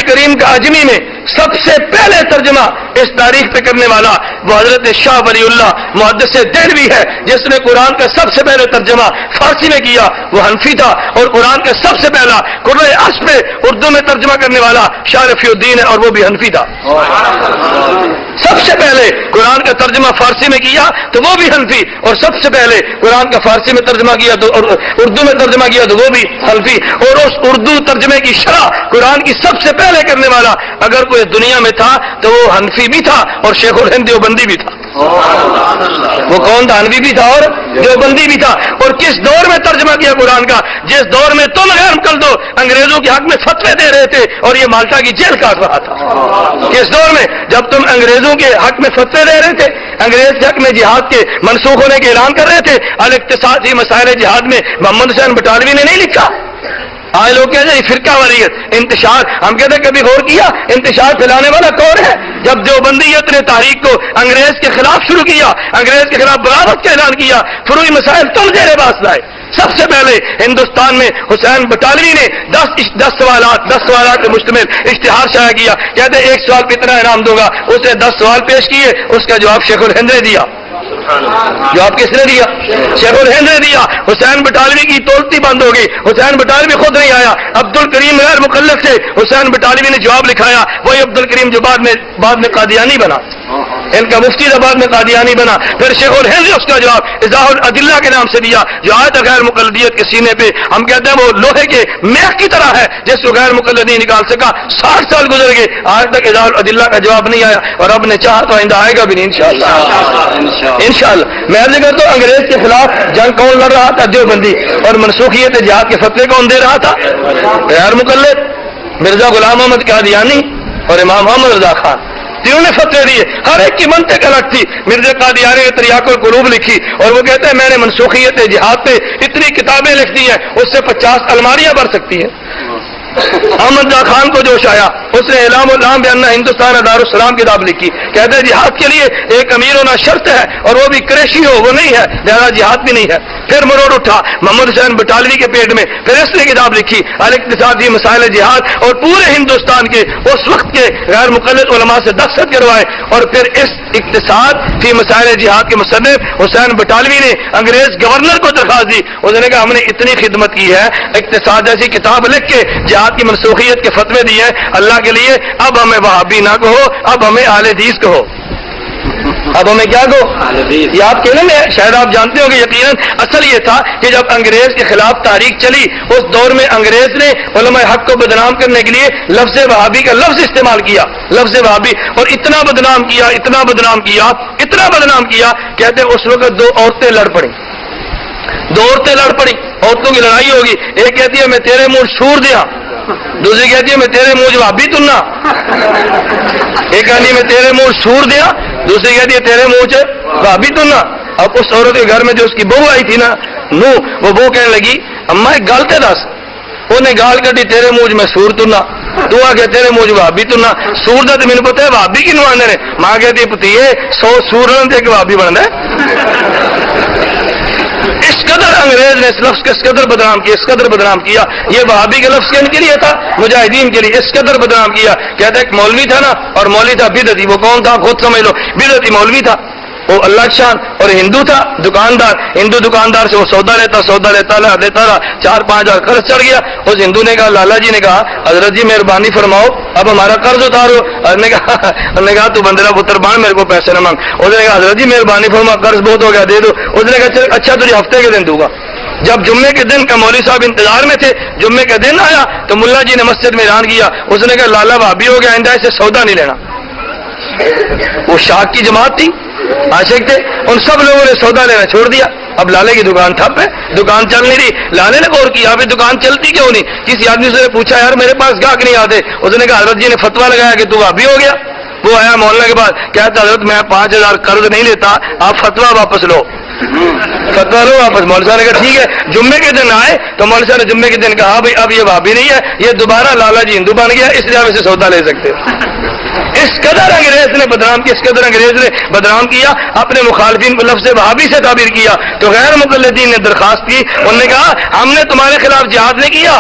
کریم کا عجمی میں سب سے پہلے ترجمہ اس تاریخ پہ کرنے والا وہ حضرت شاہ ولی اللہ محدث دہلوی ہے، جس نے قرآن کا سب سے پہلے ترجمہ فارسی میں کیا، وہ حنفی تھا، اور قرآن کا سب سے پہلا قرآن عرش پہ اردو میں ترجمہ کرنے والا شاہ رفیع الدین ہے، اور وہ بھی حنفی تھا۔ سب سے پہلے قرآن کا ترجمہ فارسی میں کیا تو وہ بھی حنفی، اور سب سے پہلے قرآن کا فارسی میں ترجمہ کیا تو اور اردو میں ترجمہ کیا تو وہ بھی حنفی، اور اس اردو ترجمے کی شرح قرآن کی سب سے پہلے کرنے والا اگر کوئی دنیا میں تھا تو وہ حنفی بھی تھا اور شیخ الہند دیوبندی بھی تھا۔ وہ کون تھا؟ حنفی بھی تھا اور دیوبندی بھی تھا۔ اور کس دور میں ترجمہ کیا قرآن کا؟ جس دور میں تم غیر مقلدو انگریزوں کے حق میں فتوے دے رہے تھے اور یہ مالٹا کی جیل کاٹ رہا تھا۔ کس دور میں؟ جب تم انگریزوں کے حق میں فتوے دے رہے تھے، انگریز کے حق میں جہاد کے منسوخ ہونے کے اعلان کر رہے تھے۔ الاقتصادی مسائل جہاد میں محمد حسین بٹالوی نے نہیں لکھا۔ آج لوگ کہتے ہیں فرقہ واریت، انتشار، ہم کہتے ہیں کبھی غور کیا انتشار پھیلانے والا کون ہے؟ جب دیوبندیت نے تحریک کو انگریز کے خلاف شروع کیا، انگریز کے خلاف بغاوت کا اعلان کیا، فروعی مسائل تم زیر باس لائے۔ سب سے پہلے ہندوستان میں حسین بٹالوی نے 10 سوالات پر مشتمل اشتہار شائع کیا، کہتے ہیں ایک سوال پہ اتنا انعام دوں گا۔ اس نے 10 سوال پیش کیے، اس کا جواب شیخ الہند نے دیا۔ جواب کس نے دیا؟ شیخ الہند نے دیا۔ حسین بٹالوی کی تولتی بند ہو گئی، حسین بٹالوی خود نہیں آیا، عبد الکریم غیر مکلف سے حسین بٹالوی نے جواب لکھایا، وہی عبد الکریم جو بعد میں قادیانی بنا، ان کا مفتی بعد میں قادیانی بنا۔ پھر شیخ الہند نے اس کا جواب اظہار الادلہ کے نام سے دیا، جو آج تک غیر مقلدیت کے سینے پہ ہم کہتے ہیں وہ لوہے کے میخ کی طرح ہے جس کو غیر مقلد نہیں نکال سکا۔ 60 سال گزر گئے، آج تک اظہار الادلہ کا جواب نہیں آیا، اور اب نے چاہا تو آئندہ آئے گا بھی نہیں انشاءاللہ۔ میں عرض کرتا ہوں انگریز کے خلاف جنگ کون لڑ رہا تھا؟ دیوبندی۔ اور منسوخیت جہاد کے فتوے کون دے رہا تھا؟ غیر مقلد، مرزا غلام احمد قادیانی اور امام محمد رضا خان، تینوں نے فتوے دیے، ہر ایک کی منطق الگ تھی۔ مرزا قادیانی نے تریاق القلوب لکھی، اور وہ کہتے ہیں میں نے منسوخیت جہاد پہ اتنی کتابیں لکھ دی ہیں اس سے 50 الماریاں بھر سکتی ہیں۔ احمد رضا خان کو جوش آیا، اس نے اعلام العام بیانہ ہندوستان دارالسلام کتاب لکھی، کہتے ہیں جہاد کے لیے ایک امیر ہونا شرط ہے، اور وہ بھی قریشی ہو، وہ نہیں ہے لہذا جہاد بھی نہیں ہے۔ پھر مروڑ اٹھا محمد حسین بٹالوی کے پیٹ میں، پھر اس نے کتاب لکھی الاقتصادی مسائل جہاد، اور پورے ہندوستان کے اس وقت کے غیر مقلد علماء سے دستخط کروائے، اور پھر اس اقتصاد فی مسائل جہاد کے مصنف حسین بٹالوی نے انگریز گورنر کو درخواست دی، اس نے کہا ہم نے اتنی خدمت کی ہے، اقتصاد جیسی کتاب لکھ کے جہاد کی منسوخیت کے فتوے دیے اللہ کے لیے، اب ہمیں وہابی نہ کہو، اب ہمیں اہل حدیث کہو۔ اب ہمیں کیا کہو؟ یہ آپ کہنے میں شاید آپ جانتے ہو کہ یقیناً اصل یہ تھا کہ جب انگریز کے خلاف تحریک چلی اس دور میں انگریز نے علماء حق کو بدنام کرنے کے لیے لفظ وہابی کا لفظ استعمال کیا، لفظ وہابی، اور اتنا بدنام کیا، اتنا بدنام کیا، اتنا بدنام کیا، کہتے ہیں اس وقت 2 عورتیں لڑ پڑیں، 2 عورتیں لڑ پڑی، عورتوں کی لڑائی ہوگی، ایک کہتی ہے میں تیرے منہ سور دیا، دوسری کہتی ہے میں تیرے منہ جوابی تننا، ایک کہتی ہے میں تیرے منہ سور دیا، دوسری کہتی ہے تیرے منہ سے بھابی تننا۔ اب اس عورت کے گھر میں جو اس کی بہو آئی تھی نا نو، وہ بہو کہنے لگی اما ایک گال تے دس، انہیں گال کٹی تیرے منہ میں سور تننا، تو آ کے تیرے منہ بھابی تننا، سور دا تو مینوں پتہ ہے بھابی کی نوانے نے، ماں کہتی پتیے 100 سور رن دے کے بھابی بننا ہے۔ اس قدر انگریز نے اس لفظ کو اس قدر بدنام کیا، اس قدر بدنام کیا، یہ وہابی کے لفظ کن کے لیے تھا؟ مجاہدین کے لیے، اس قدر بدنام کیا۔ کہتے ایک مولوی تھا نا، اور مولوی تھا بدعتی، وہ کون تھا خود سمجھ لو، بدعتی مولوی تھا، وہ اللہ شان، اور ہندو تھا دکاندار، ہندو دکاندار سے وہ سودا لیتا لیتا رہا، 4-5 ہزار قرض چڑھ گیا۔ اس ہندو نے کہا، لالا جی نے کہا حضرت جی مہربانی فرماؤ اب ہمارا قرض اتارو۔ انہوں نے کہا تو بندرا پتر بان میرے کو پیسے نہ مانگ۔ اس نے کہا حضرت جی مہربانی فرماؤ قرض بہت ہو گیا دے دو۔ اس نے کہا اچھا تجھے ہفتے کے دن دوں گا۔ جب جمعے کے دن کا مولوی صاحب انتظار میں تھے، جمعے کا دن آیا تو ملا جی نے مسجد میں اعلان کیا، اس نے کہا لالا بھابی ہو گیا، آئندہ سے سودا نہیں لینا۔ وہ شاخ کی جماعت تھی، عاشق تھے، ان سب لوگوں نے سودا لینا چھوڑ دیا۔ اب لالے کی دکان ٹھپ ہے، دکان چل نہیں رہی۔ لالے نے غور کیا ابھی دکان چلتی کیوں نہیں؟ کسی آدمی سے پوچھا یار میرے پاس گاہک نہیں آتے، اس نے کہا حضرت جی نے فتوا لگایا کہ تو بھابی ہو گیا۔ وہ آیا محلہ کے بعد، کہتا حضرت میں 5000 قرض نہیں لیتا، آپ فتوا واپس لو، فتوا لو واپس۔ مولوی صاحب نے کہا ٹھیک ہے۔ جمعے کے دن آئے تو مولوی صاحب نے جمعے کے دن کہا بھائی اب یہ بھابی نہیں ہے، یہ دوبارہ لالا جی ہندو بن گیا، اس لیے آپ اسے سودا لے سکتے۔ اس قدر انگریز نے بدنام کیا، اس قدر انگریز نے بدنام کیا، اپنے مخالفین کو لفظ وہابی سے تعبیر کیا۔ تو غیر مقلدین نے درخواست کی، انہوں نے کہا ہم نے تمہارے خلاف جہاد نہیں کیا،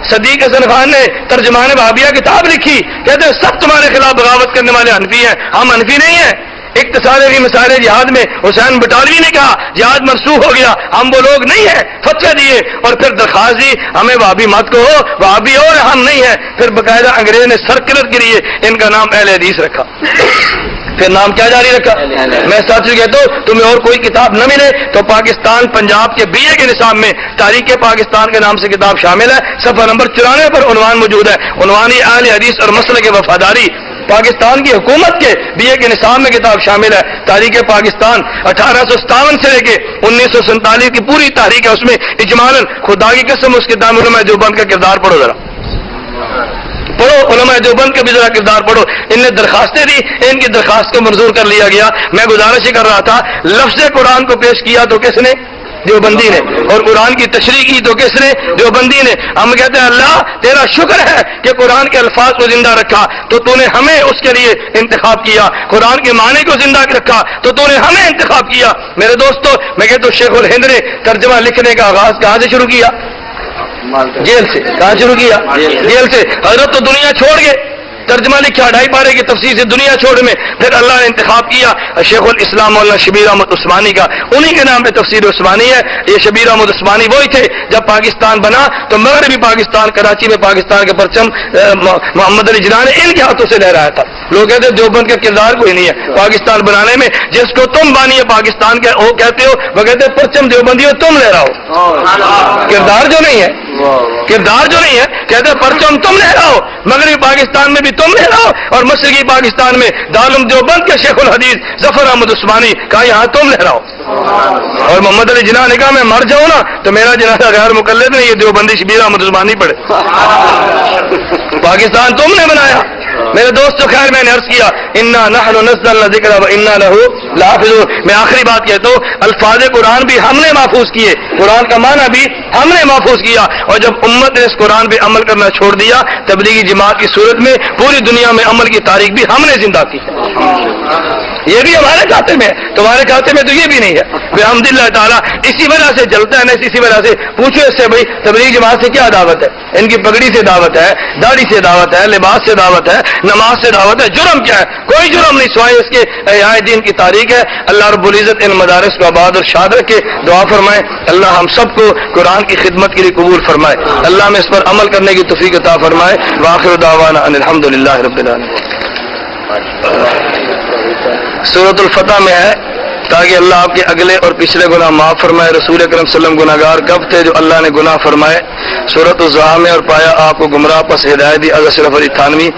صدیق حسن خان نے ترجمان وہابیہ کتاب لکھی، کہتے ہیں سب تمہارے خلاف بغاوت کرنے والے حنفی ہیں، ہم حنفی نہیں ہیں۔ اقتصاد فی مسائل جہاد میں حسین بٹالوی نے کہا جہاد منسوخ ہو گیا، ہم وہ لوگ نہیں ہیں، فتوے دیے اور پھر درخواست دی ہمیں وہابی مت کہو، وہابی اور ہم نہیں ہیں۔ پھر باقاعدہ انگریز نے سرکلر کے لیے ان کا نام اہل حدیث رکھا، پھر نام کیا جاری رکھا؟ میں ساتھیوں کہتا ہوں تمہیں اور کوئی کتاب نہ ملے تو پاکستان پنجاب کے BA کے نصاب میں تاریخ پاکستان کے نام سے کتاب شامل ہے، صفحہ نمبر 94 پر عنوان موجود ہے، عنوان اہل حدیث اور مسلک وفاداری۔ پاکستان کی حکومت کے BA کے نصاب میں کتاب شامل ہے، تاریخ پاکستان 1857 سے لے کے 1947 کی پوری تاریخ ہے، اس میں اجمالاً خدا کی قسم اس کتاب علماء دیوبند کا کردار پڑھو، ذرا پڑھو، علماء دیوبند کا بھی ذرا کردار پڑھو۔ ان نے درخواستیں دی، ان کی درخواست کو منظور کر لیا گیا۔ میں گزارش ہی کر رہا تھا، لفظ قرآن کو پیش کیا تو کس نے؟ دیوبندی نے، اور قرآن کی تشریح کی تو کس نے؟ دیوبندی نے۔ ہم کہتے ہیں اللہ تیرا شکر ہے کہ قرآن کے الفاظ کو زندہ رکھا تو نے ہمیں اس کے لیے انتخاب کیا، قرآن کے معنی کو زندہ رکھا تو نے ہمیں انتخاب کیا۔ میرے دوستو، میں کہتا ہوں شیخ الہند نے ترجمہ لکھنے کا آغاز کہاں سے شروع کیا؟ جیل سے۔ کہاں شروع کیا؟ جیل سے۔ حضرت تو دنیا چھوڑ گئے، ترجمہ لکھا 2.5 پارے کی تفسیر سے دنیا چھوڑ میں، پھر اللہ نے انتخاب کیا شیخ الاسلام مولانا شبیر احمد عثمانی کا، انہی کے نام پہ تفسیر عثمانی ہے۔ یہ شبیر احمد عثمانی وہی تھے جب پاکستان بنا تو مغربی پاکستان کراچی میں پاکستان کے پرچم محمد علی جناح نے ان کے ہاتھوں سے لہرایا تھا۔ لوگ کہتے ہیں دیوبند کا کردار کوئی نہیں ہے پاکستان بنانے میں، جس کو تم بانی پاکستان کے وہ کہتے ہو، وہ کہتے ہیں پرچم دیوبندی ہو تم لہراؤ، کردار جو نہیں ہے، کردار جو نہیں ہے، کہتے ہیں پرچم تم لہراؤ، مغربی پاکستان میں بھی تم لہراؤ اور مشرقی پاکستان میں دارالعلوم دیوبند کے شیخ الحدیث ظفر احمد عثمانی کہا یہاں تم لہراؤ، اور محمد علی جناح نے کہا میں مر جاؤں نا تو میرا جنازہ غیر مقلد نہیں، یہ دیوبندی شبیر احمد عثمانی پڑھے، پاکستان تم نے بنایا۔ میرے دوستو خیر میں نے عرض کیا انا نحن نزلنا الذکر وانا لہ لحافظون۔ میں آخری بات کہتا ہوں الفاظ قرآن بھی ہم نے محفوظ کیے، قرآن کا معنی بھی ہم نے محفوظ کیا، اور جب امت نے اس قرآن پہ عمل کرنا چھوڑ دیا تبلیغی جماعت کی صورت میں پوری دنیا میں عمل کی تاریخ بھی ہم نے زندہ کی، یہ بھی ہمارے کھاتے میں ہے، تمہارے کھاتے میں تو یہ بھی نہیں ہے الحمدللہ تعالیٰ۔ اسی وجہ سے جلتا ہے نا، اسی وجہ سے پوچھو اس سے بھائی تبلیغی جماعت سے کیا دعوت ہے؟ ان کی پگڑی سے دعوت ہے، داڑھی سے دعوت ہے، لباس سے دعوت ہے، نماز سے دعوت ہے، جرم کیا ہے؟ کوئی جرم نہیں سوائے اس کے احیاء دین کی تاریخ ہے۔ اللہ رب العزت ان مدارس کو آباد اور شاد رکھے، دعا فرمائے اللہ ہم سب کو قرآن کی خدمت کے لیے قبول فرمائے، اللہ میں اس پر عمل کرنے کی توفیق عطا فرمائے۔ وآخر دعوانا ان الحمدللہ رب العالمین۔ سورۃ الفتح میں ہے تاکہ اللہ آپ کے اگلے اور پچھلے گناہ معاف فرمائے۔ رسول اکرم صلی اللہ علیہ وسلم گناہگار کب تھے جو اللہ نے گناہ فرمائے؟ سورۃ الضحیٰ میں اور پایا آپ کو گمراہ پس ہدایت دی حضرت اشرف علی تھانوی۔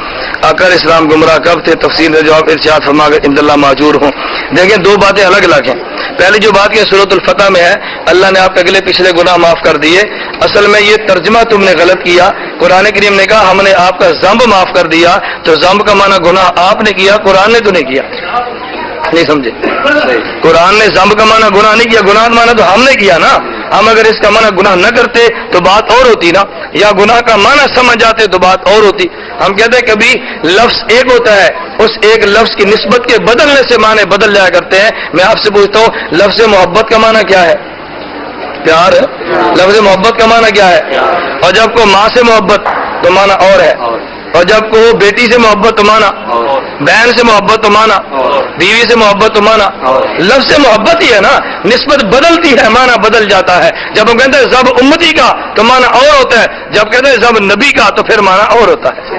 آقا اسلام گمراہ کب تھے؟ تفسیر نے جواب ارشاد فرما کر عند اللہ معجور ہوں۔ دیکھیں دو باتیں الگ الگ ہیں۔ پہلی جو بات کہ سورۃ الفتح میں ہے اللہ نے آپ کے اگلے پچھلے گناہ معاف کر دیے، اصل میں یہ ترجمہ تم نے غلط کیا۔ قرآن کریم نے کہا ہم نے آپ کا ذنب معاف کر دیا، تو ذنب کا معنی گناہ آپ نے کیا، قرآن نے تو نہیں کیا، نہیں سمجھے؟ قرآن نے ذنب کا معنی گناہ نہیں کیا، گناہ کا معنی تو ہم نے کیا نا۔ ہم اگر اس کا معنی گناہ نہ کرتے تو بات اور ہوتی نا، یا گناہ کا معنی سمجھ جاتے تو بات اور ہوتی۔ ہم کہتے ہیں کبھی لفظ ایک ہوتا ہے، اس ایک لفظ کی نسبت کے بدلنے سے معنی بدل جایا کرتے ہیں۔ میں آپ سے پوچھتا ہوں لفظ محبت کا معنی کیا ہے؟ پیار ہے۔ لفظ محبت کا معنی کیا ہے؟ اور جب کو ماں سے محبت تو معنی اور ہے، اور جب کو بیٹی سے محبت تو مانا، بہن سے محبت تو مانا، بیوی سے محبت تو مانا، لفظ سے محبت ہی ہے نا، نسبت بدلتی ہے مانا بدل جاتا ہے۔ جب ہم کہتے ہیں زب امتی کا تو مانا اور ہوتا ہے، جب کہتے ہیں زب نبی کا تو پھر مانا اور ہوتا ہے،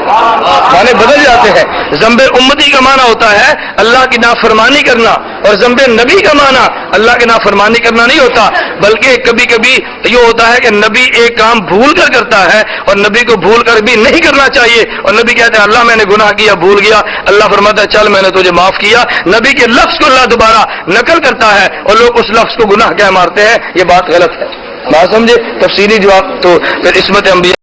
معنی بدل جاتے ہیں۔ ذنب امتی کا مانا ہوتا ہے اللہ کی نافرمانی کرنا، اور ذنب نبی کا مانا اللہ کی نافرمانی کرنا نہیں ہوتا، بلکہ کبھی کبھی یہ ہوتا ہے کہ نبی ایک کام بھول کر کرتا ہے اور نبی کو بھول کر بھی نہیں کرنا چاہیے، اور نبی کہتے ہیں اللہ میں نے گناہ کیا بھول گیا، اللہ فرماتا ہے چل میں نے تجھے معاف کیا۔ نبی کے لفظ کو اللہ دوبارہ نقل کرتا ہے اور لوگ اس لفظ کو گناہ کہہ مارتے ہیں، یہ بات غلط ہے، بات سمجھے؟ تفصیلی جواب تو پھر عصمت انبیاء